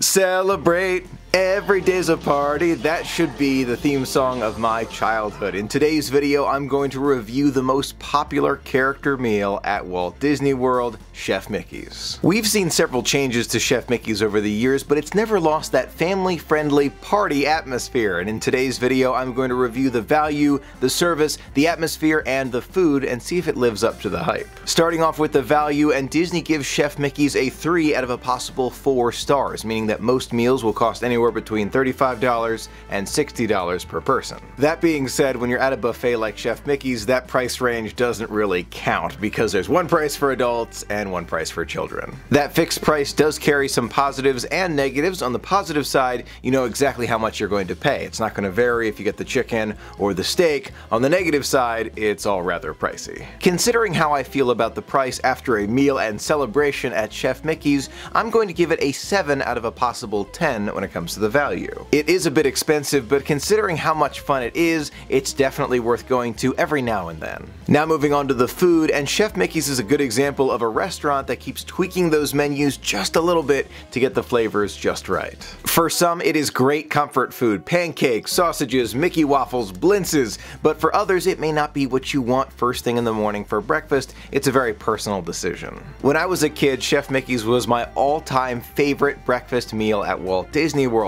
Celebrate! Every day's a party. That should be the theme song of my childhood. In today's video, I'm going to review the most popular character meal at Walt Disney World, Chef Mickey's. We've seen several changes to Chef Mickey's over the years, but it's never lost that family-friendly party atmosphere. And in today's video, I'm going to review the value, the service, the atmosphere, and the food, and see if it lives up to the hype. Starting off with the value, and Disney gives Chef Mickey's a 3 out of a possible 4 stars, meaning that most meals will cost anywhere between $35 and $60 per person. That being said, when you're at a buffet like Chef Mickey's, that price range doesn't really count because there's one price for adults and one price for children. That fixed price does carry some positives and negatives. On the positive side, you know exactly how much you're going to pay. It's not going to vary if you get the chicken or the steak. On the negative side, it's all rather pricey. Considering how I feel about the price after a meal and celebration at Chef Mickey's, I'm going to give it a 7 out of a possible 10 when it comes to the value. It is a bit expensive, but considering how much fun it is, it's definitely worth going to every now and then. Now moving on to the food, and Chef Mickey's is a good example of a restaurant that keeps tweaking those menus just a little bit to get the flavors just right. For some, it is great comfort food, pancakes, sausages, Mickey waffles, blintzes, but for others it may not be what you want first thing in the morning for breakfast. It's a very personal decision. When I was a kid, Chef Mickey's was my all-time favorite breakfast meal at Walt Disney World.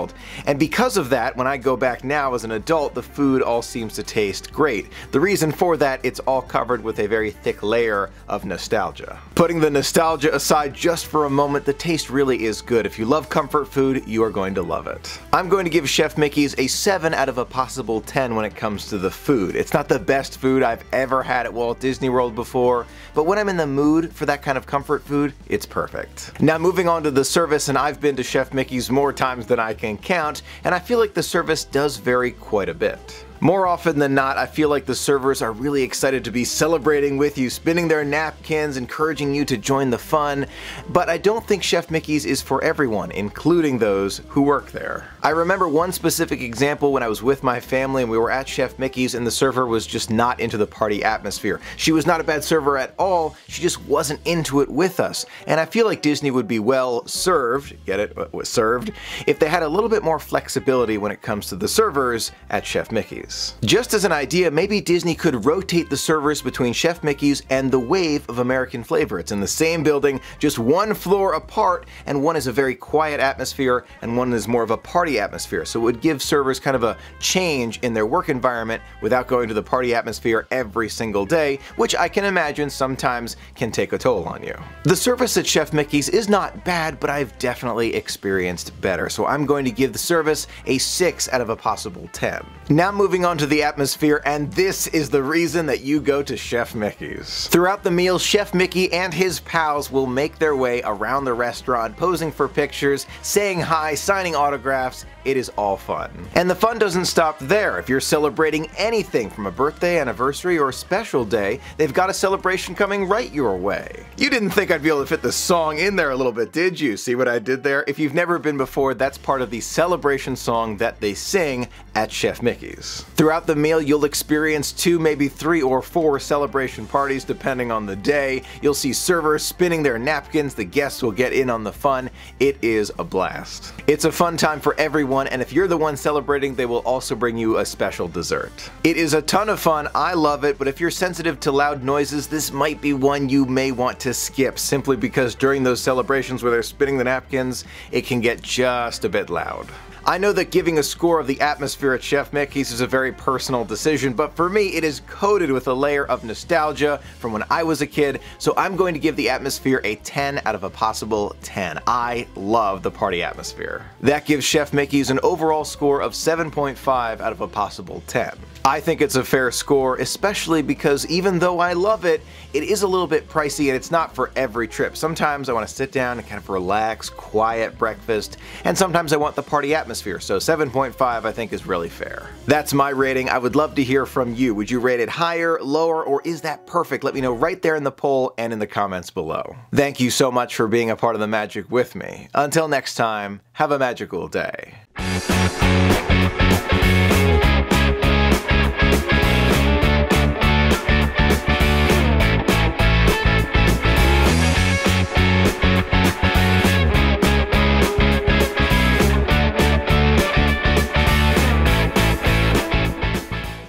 And because of that, when I go back now as an adult, the food all seems to taste great. The reason for that, it's all covered with a very thick layer of nostalgia. Putting the nostalgia aside just for a moment, the taste really is good. If you love comfort food, you are going to love it. I'm going to give Chef Mickey's a 7 out of a possible 10 when it comes to the food. It's not the best food I've ever had at Walt Disney World before, but when I'm in the mood for that kind of comfort food, it's perfect. Now moving on to the service, and I've been to Chef Mickey's more times than I can count, and I feel like the service does vary quite a bit. More often than not, I feel like the servers are really excited to be celebrating with you, spinning their napkins, encouraging you to join the fun, but I don't think Chef Mickey's is for everyone, including those who work there. I remember one specific example when I was with my family and we were at Chef Mickey's and the server was just not into the party atmosphere. She was not a bad server at all, she just wasn't into it with us. And I feel like Disney would be well served, get it, served, if they had a little bit more flexibility when it comes to the servers at Chef Mickey's. Just as an idea, maybe Disney could rotate the servers between Chef Mickey's and the Wave of American Flavor. It's in the same building, just one floor apart, and one is a very quiet atmosphere and one is more of a party atmosphere. So it would give servers kind of a change in their work environment without going to the party atmosphere every single day, which I can imagine sometimes can take a toll on you. The service at Chef Mickey's is not bad, but I've definitely experienced better. So I'm going to give the service a 6 out of a possible 10. Now moving on to the atmosphere, and this is the reason that you go to Chef Mickey's. Throughout the meal, Chef Mickey and his pals will make their way around the restaurant, posing for pictures, saying hi, signing autographs. It is all fun. And the fun doesn't stop there. If you're celebrating anything from a birthday, anniversary, or special day, they've got a celebration coming right your way. You didn't think I'd be able to fit the song in there a little bit, did you? See what I did there? If you've never been before, that's part of the celebration song that they sing at Chef Mickey's. Throughout the meal, you'll experience 2, maybe 3 or 4 celebration parties depending on the day. You'll see servers spinning their napkins, the guests will get in on the fun. It is a blast. It's a fun time for everyone, and if you're the one celebrating, they will also bring you a special dessert. It is a ton of fun, I love it, but if you're sensitive to loud noises, this might be one you may want to skip, simply because during those celebrations where they're spinning the napkins, it can get just a bit loud. I know that giving a score of the atmosphere at Chef Mickey's is a very personal decision, but for me it is coated with a layer of nostalgia from when I was a kid, so I'm going to give the atmosphere a 10 out of a possible 10. I love the party atmosphere. That gives Chef Mickey's an overall score of 7.5 out of a possible 10. I think it's a fair score, especially because even though I love it, it is a little bit pricey and it's not for every trip. Sometimes I want to sit down and kind of relax, quiet breakfast, and sometimes I want the party atmosphere, so 7.5 I think is really fair. That's my rating. I would love to hear from you. Would you rate it higher, lower, or is that perfect? Let me know right there in the poll and in the comments below. Thank you so much for being a part of the magic with me. Until next time, have a magical day.